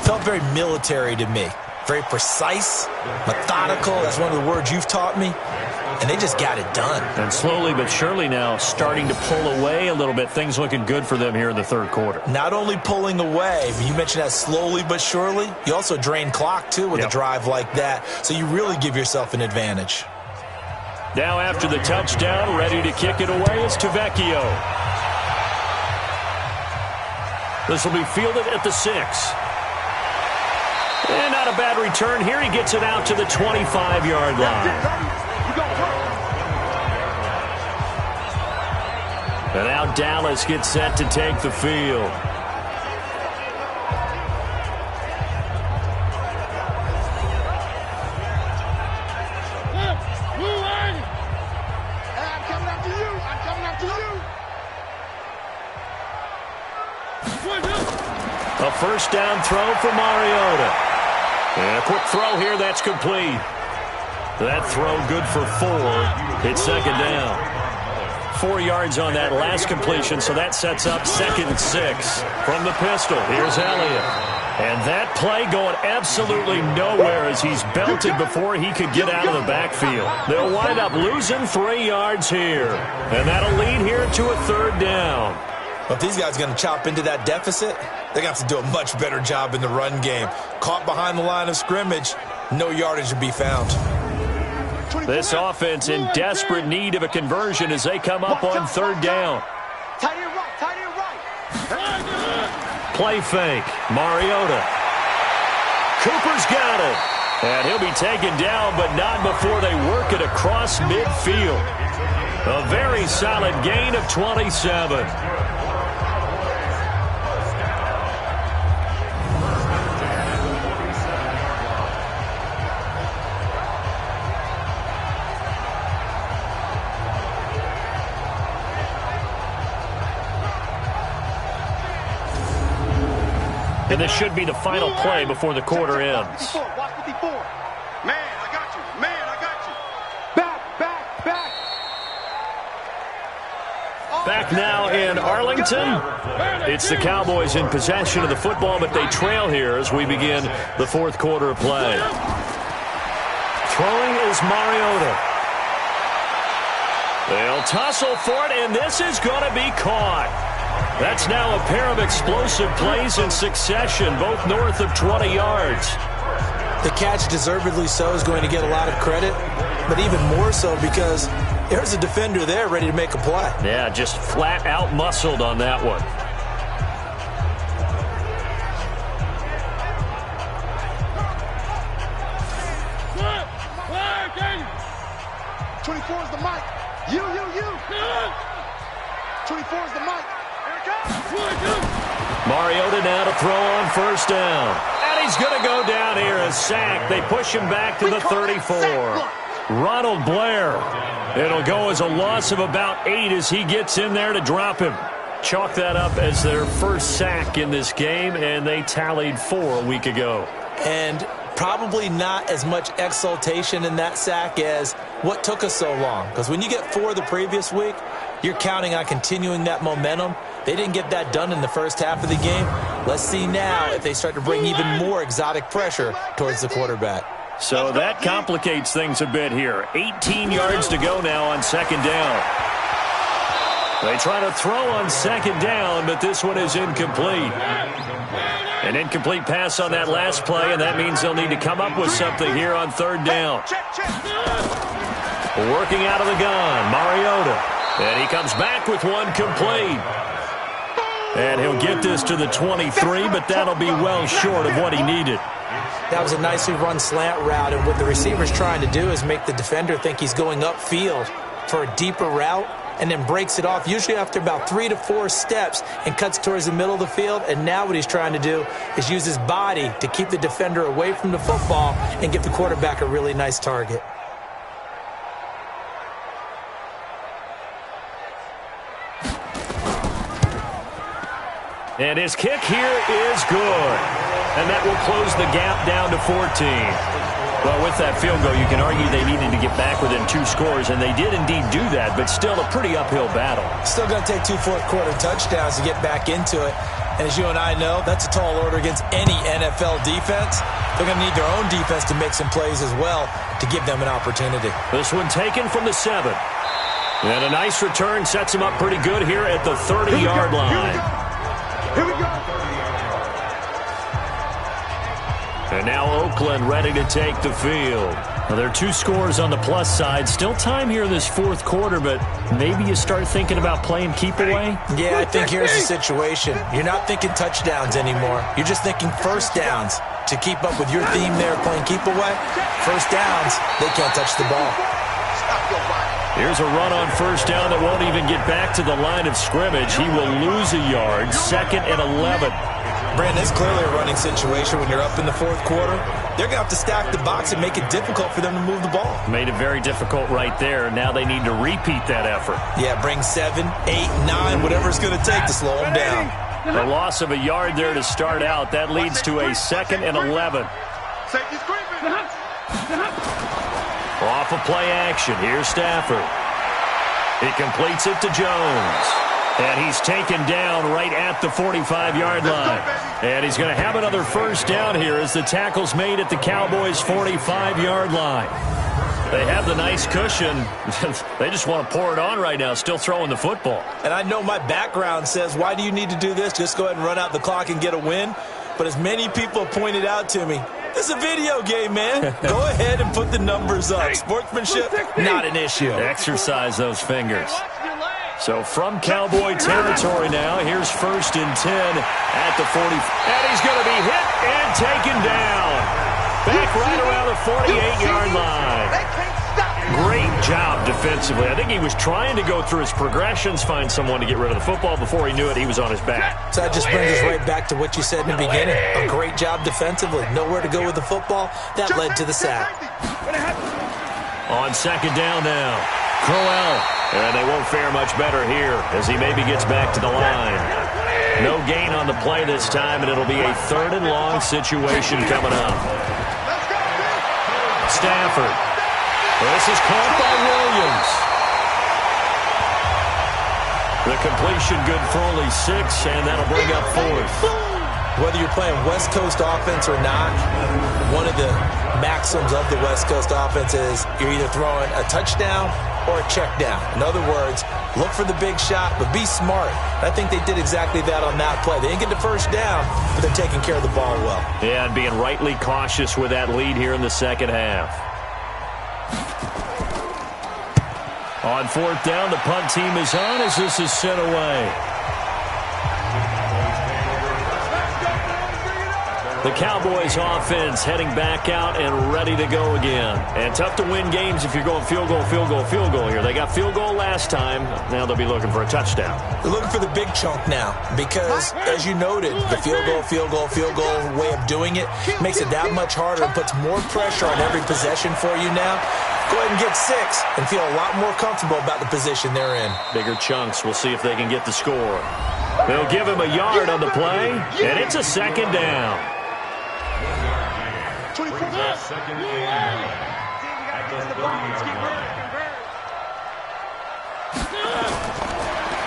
felt very military to me. Very precise, methodical. That's one of the words you've taught me. And they just got it done. And slowly but surely now starting to pull away a little bit. Things looking good for them here in the 3rd quarter. Not only pulling away, but you mentioned that slowly but surely. You also drain clock, too, with a drive like that. So you really give yourself an advantage. Now after the touchdown, ready to kick it away is Tavecchio. This will be fielded at the 6. And not a bad return here. He gets it out to the 25-yard line. And now Dallas gets set to take the field. I'm coming after you. A first down throw for Mariota. And a quick throw here, that's complete. That throw good for 4. It's 2nd down. 4 yards on that last completion, so that sets up 2nd and 6. From the pistol, here's Elliott. And that play going absolutely nowhere as he's belted before he could get out of the backfield. They'll wind up losing 3 yards here. And that'll lead here to a 3rd down. If these guys are going to chop into that deficit, they're going to have to do a much better job in the run game. Caught behind the line of scrimmage, no yardage to be found. This offense in desperate need of a conversion as they come up on 3rd down. Tight end right. Play fake. Mariota. Cooper's got it. And he'll be taken down, but not before they work it across midfield. A very solid gain of 27. And this should be the final play before the quarter ends. Watch 54. Man, I got you. Back now in Arlington. It's the Cowboys in possession of the football, but they trail here as we begin the fourth quarter of play. Throwing is Mariota. They'll tussle for it, and this is going to be caught. That's now a pair of explosive plays in succession, both north of 20 yards. The catch, deservedly so, is going to get a lot of credit, but even more so because there's a defender there ready to make a play. Yeah, just flat out muscled on that one. 24 is the mic. You. 24 is the mic. Here it comes. Mariota now to throw on first down. And he's going to go down here as sacked. They push him back to the 34. Ronald Blair. It'll go as a loss of about 8 as he gets in there to drop him. Chalk that up as their first sack in this game, and they tallied 4 a week ago. And probably not as much exultation in that sack as what took us so long. Because when you get 4 the previous week, you're counting on continuing that momentum. They didn't get that done in the first half of the game. Let's see now if they start to bring even more exotic pressure towards the quarterback. So that complicates things a bit here. 18 yards to go now on second down. They try to throw on second down, but this one is incomplete. An incomplete pass on that last play, and that means they'll need to come up with something here on third down. Working out of the gun, Mariota. And he comes back with one complete. And he'll get this to the 23, but that'll be well short of what he needed. That was a nicely run slant route, and what the receiver's trying to do is make the defender think he's going upfield for a deeper route, and then breaks it off, usually after about 3 to 4 steps, and cuts towards the middle of the field. And now what he's trying to do is use his body to keep the defender away from the football and give the quarterback a really nice target. And his kick here is good. And that will close the gap down to 14. Well, with that field goal, you can argue they needed to get back within 2 scores, and they did indeed do that, but still a pretty uphill battle. Still going to take 2 fourth-quarter touchdowns to get back into it. And as you and I know, that's a tall order against any NFL defense. They're going to need their own defense to make some plays as well to give them an opportunity. This one taken from the 7. And a nice return sets them up pretty good here at the 30-yard line. Here we go. And now Oakland ready to take the field. Well, there are 2 scores on the plus side. Still time here in this fourth quarter, but maybe you start thinking about playing keep away? Yeah, I think here's the situation. You're not thinking touchdowns anymore. You're just thinking first downs. To keep up with your theme there, playing keep away, first downs, they can't touch the ball. Here's a run on first down that won't even get back to the line of scrimmage. He will lose a yard, 2nd and 11. Brandon, it's clearly a running situation when you're up in the fourth quarter. They're going to have to stack the box and make it difficult for them to move the ball. Made it very difficult right there. Now they need to repeat that effort. Yeah, bring 7, 8, 9, whatever it's going to take to slow them down. A loss of a yard there to start out. That leads to a 2nd and 11. Safety's creeping. Off of play action. Here's Stafford. He completes it to Jones. And he's taken down right at the 45-yard line. And he's going to have another first down here as the tackle's made at the Cowboys' 45-yard line. They have the nice cushion. They just want to pour it on right now, still throwing the football. And I know my background says, why do you need to do this? Just go ahead and run out the clock and get a win. But as many people have pointed out to me, this is a video game, man. Go ahead and put the numbers up. Sportsmanship, not an issue. Exercise those fingers. So from Cowboy territory now, here's 1st and 10 at the 40. And he's going to be hit and taken down. Back right around the 48-yard line. Great job defensively. I think he was trying to go through his progressions, find someone to get rid of the football. Before he knew it, he was on his back. So that just brings us right back to what you said in the beginning. A great job defensively. Nowhere to go with the football. That led to the sack. On second down now, Crowell. And they won't fare much better here as he maybe gets back to the line. No gain on the play this time, and it'll be a 3rd and long situation coming up. Stafford. This is caught by Williams. The completion good for only 6, and that'll bring up 4th. Whether you're playing West Coast offense or not, one of the maxims of the West Coast offense is you're either throwing a touchdown or a check down. In other words, look for the big shot, but be smart. I think they did exactly that on that play. They didn't get the first down, but they're taking care of the ball well. Yeah, and being rightly cautious with that lead here in the second half. On 4th down, the punt team is on as this is sent away. The Cowboys offense heading back out and ready to go again. And tough to win games if you're going field goal, field goal, field goal here. They got field goal last time. Now they'll be looking for a touchdown. They're looking for the big chunk now because, as you noted, the field goal, field goal, field goal way of doing it makes it that much harder and puts more pressure on every possession for you now. Go ahead and get 6 and feel a lot more comfortable about the position they're in. Bigger chunks. We'll see if they can get the score. They'll give him a yard on the play, and it's a 2nd down.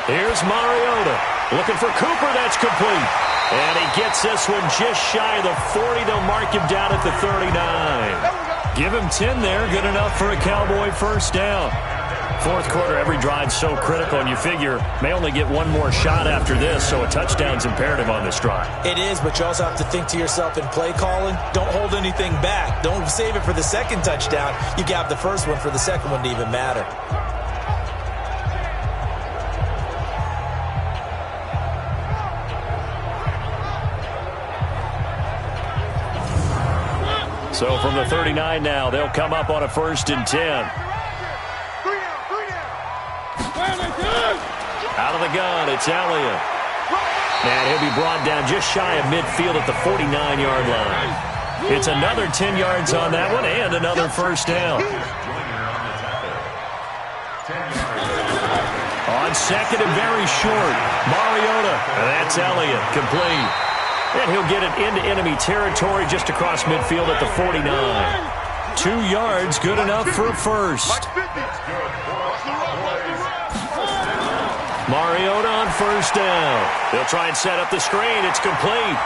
Here's Mariota looking for Cooper. That's complete. And he gets this one just shy of the 40. They'll mark him down at the 39. Give him 10 there. Good enough for a Cowboy first down. 4th quarter, every drive's so critical, and you figure may only get one more shot after this, so a touchdown's imperative on this drive. It is, but you also have to think to yourself in play calling, don't hold anything back. Don't save it for the second touchdown. You got the first one for the second one to even matter. So from the 39 now, they'll come up on a 1st and 10. Out of the gun, it's Elliott. And he'll be brought down just shy of midfield at the 49-yard line. It's another 10 yards on that one and another first down. On 2nd and very short, Mariota. And that's Elliott, complete. And he'll get it into enemy territory just across midfield at the 49. 2 yards, good enough for a first. Mariota on 1st down. They'll try and set up the screen. It's complete.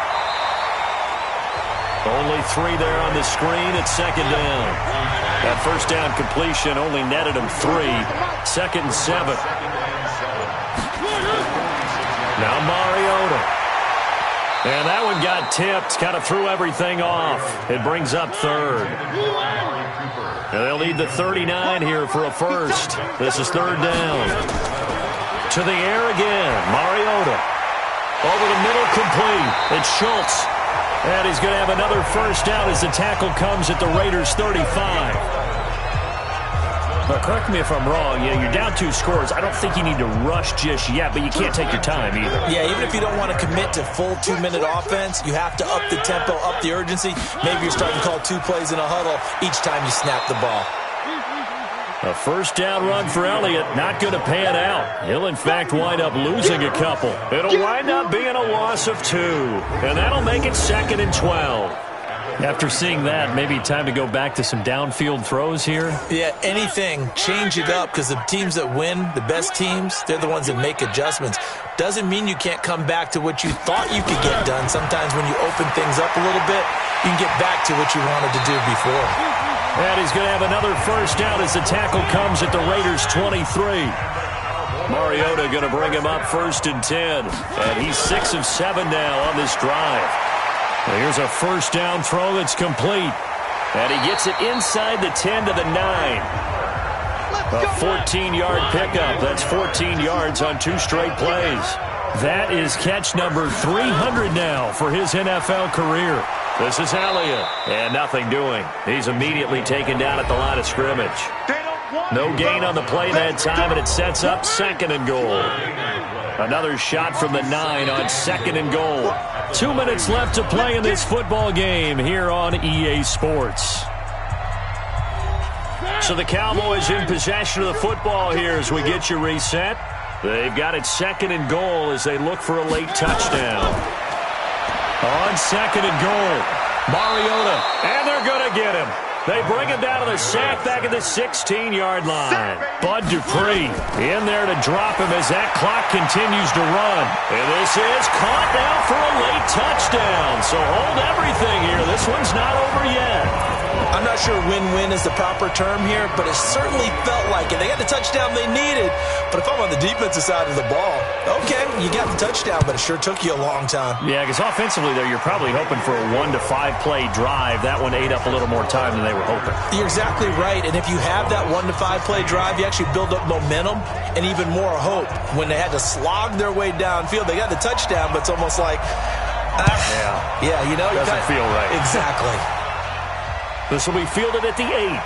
Only 3 there on the screen at 2nd down. That first down completion only netted him 3. 2nd and 7. Now Mariota. And that one got tipped. Kind of threw everything off. It brings up 3rd. And they'll need the 39 here for a first. This is 3rd down. To the air again. Mariota. Over the middle, complete. It's Schultz. And he's going to have another first down as the tackle comes at the Raiders' 35. But correct me if I'm wrong. You're down 2 scores. I don't think you need to rush just yet, but you can't take your time either. Yeah, even if you don't want to commit to full 2-minute offense, you have to up the tempo, up the urgency. Maybe you're starting to call 2 plays in a huddle each time you snap the ball. A first down run for Elliott, not going to pan out. He'll, in fact, wind up losing a couple. It'll wind up being a loss of 2, and that'll make it 2nd and 12. After seeing that, maybe time to go back to some downfield throws here? Yeah, anything. Change it up because the teams that win, the best teams, they're the ones that make adjustments. Doesn't mean you can't come back to what you thought you could get done. Sometimes when you open things up a little bit, you can get back to what you wanted to do before. And he's going to have another first down as the tackle comes at the Raiders' 23. Mariota going to bring him up 1st and 10. And he's 6 of 7 now on this drive. And here's a first down throw that's complete. And he gets it inside the 10 to the 9. A 14-yard pickup. That's 14 yards on 2 straight plays. That is catch number 300 now for his NFL career. This is Elliott, and nothing doing. He's immediately taken down at the line of scrimmage. No gain on the play that time, and it sets up 2nd and goal. Another shot from the 9 on 2nd and goal. 2 minutes left to play in this football game here on EA Sports. So the Cowboys in possession of the football here as we get you reset. They've got it 2nd and goal as they look for a late touchdown. On 2nd and goal, Mariota, and they're going to get him. They bring him down to the sack back at the 16-yard line. Bud Dupree in there to drop him as that clock continues to run. And this is caught now for a late touchdown. So hold everything here. This one's not over yet. I'm not sure win-win is the proper term here, but it certainly felt like it. They got the touchdown they needed, but if I'm on the defensive side of the ball, okay, you got the touchdown, but it sure took you a long time. Yeah, because offensively there, you're probably hoping for a 1 to 5 play drive. That one ate up a little more time than they were hoping. You're exactly right, and if you have that 1 to 5 play drive, you actually build up momentum and even more hope. When they had to slog their way downfield, they got the touchdown, but it's almost like, yeah, you know, doesn't feel right. Exactly. This will be fielded at the 8.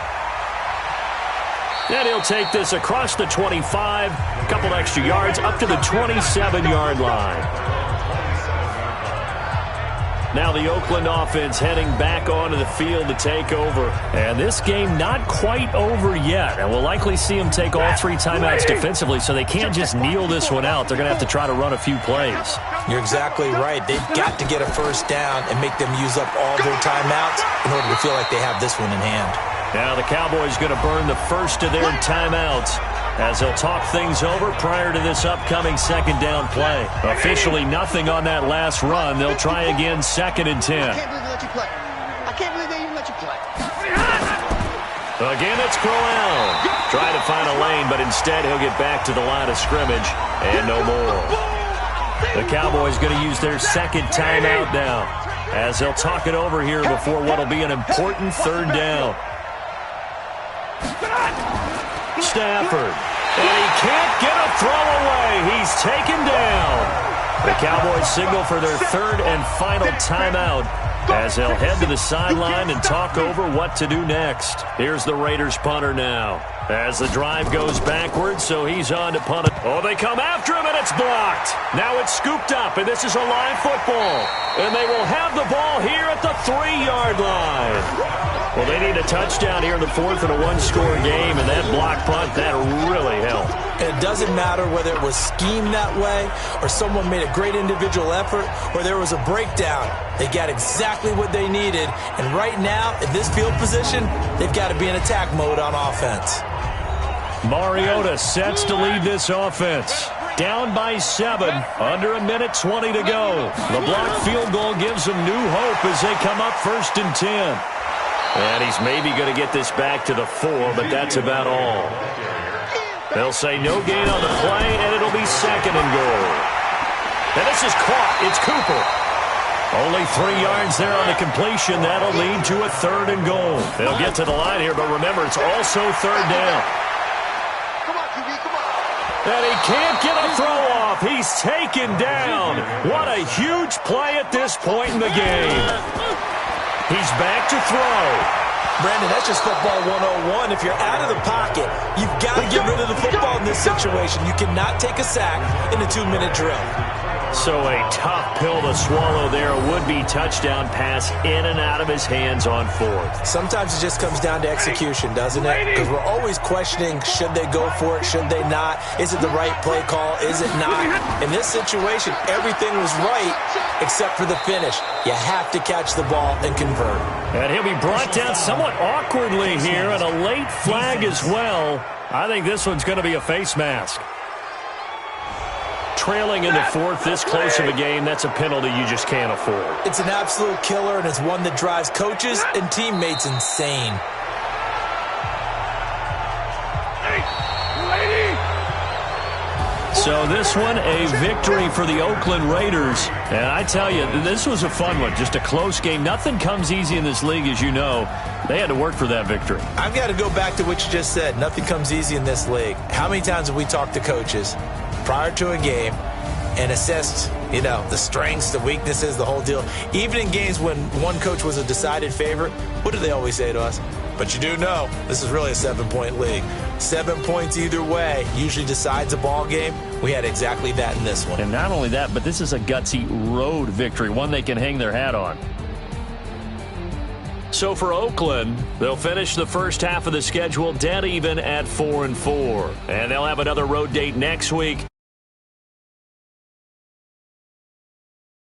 And he'll take this across the 25, a couple extra yards, up to the 27-yard line. Now the Oakland offense heading back onto the field to take over. And this game not quite over yet. And we'll likely see them take all 3 timeouts defensively, so they can't just kneel this one out. They're going to have to try to run a few plays. You're exactly right. They've got to get a first down and make them use up all their timeouts in order to feel like they have this one in hand. Now the Cowboys going to burn the first of their timeouts as they'll talk things over prior to this upcoming second down play. Officially nothing on that last run. They'll try again 2nd and 10. I can't believe they let you play. I can't believe they even let you play. Again, it's Crowell. Trying to find a lane, but instead he'll get back to the line of scrimmage and no more. The Cowboys going to use their second timeout now as they'll talk it over here before what will be an important 3rd down. Stafford. And he can't get a throw away. He's taken down. The Cowboys signal for their 3rd and final timeout as they'll head to the sideline and talk over what to do next. Here's the Raiders punter now as the drive goes backwards, so he's on to punt it. Oh, they come after him, and it's blocked. Now it's scooped up, and this is a live football. And they will have the ball here at the 3-yard line. Well, they need a touchdown here in the 4th in a 1-score game, and that block punt, that really helped. And it doesn't matter whether it was schemed that way or someone made a great individual effort or there was a breakdown. They got exactly what they needed. And right now, in this field position, they've got to be in attack mode on offense. Mariota sets to lead this offense. Down by 7, under 1:20 to go. The blocked field goal gives them new hope as they come up 1st and 10. And he's maybe going to get this back to the 4, but that's about all. They'll say no gain on the play, and it'll be 2nd and goal. And this is caught. It's Cooper. Only 3 yards there on the completion. That'll lead to a 3rd and goal. They'll get to the line here, but remember, it's also 3rd down. Come on, QB, come on. And he can't get a throw off. He's taken down. What a huge play at this point in the game. He's back to throw. Brandon, that's just football 101. If you're out of the pocket, you've got to get rid of the football in this situation. You cannot take a sack in a 2-minute drill. So a tough pill to swallow there. A would-be touchdown pass in and out of his hands on 4th. Sometimes it just comes down to execution, doesn't it? Because we're always questioning, should they go for it, should they not? Is it the right play call, is it not? In this situation, everything was right except for the finish. You have to catch the ball and convert. And he'll be brought down somewhat awkwardly here, and a late flag as well. I think this one's going to be a face mask. Trailing in the 4th, this close of a game, that's a penalty you just can't afford. It's an absolute killer, and it's one that drives coaches and teammates insane. So this one, a victory for the Oakland Raiders. And I tell you, this was a fun one. Just a close game. Nothing comes easy in this league, as you know. They had to work for that victory. I've got to go back to what you just said. Nothing comes easy in this league. How many times have we talked to coaches prior to a game and assessed, the strengths, the weaknesses, the whole deal? Even in games when one coach was a decided favorite, what do they always say to us? But you do know, this is really a 7-point league. 7 points either way usually decides a ball game. We had exactly that in this one. And not only that, but this is a gutsy road victory, one they can hang their hat on. So for Oakland, they'll finish the first half of the schedule dead even at 4-4. And they'll have another road date next week.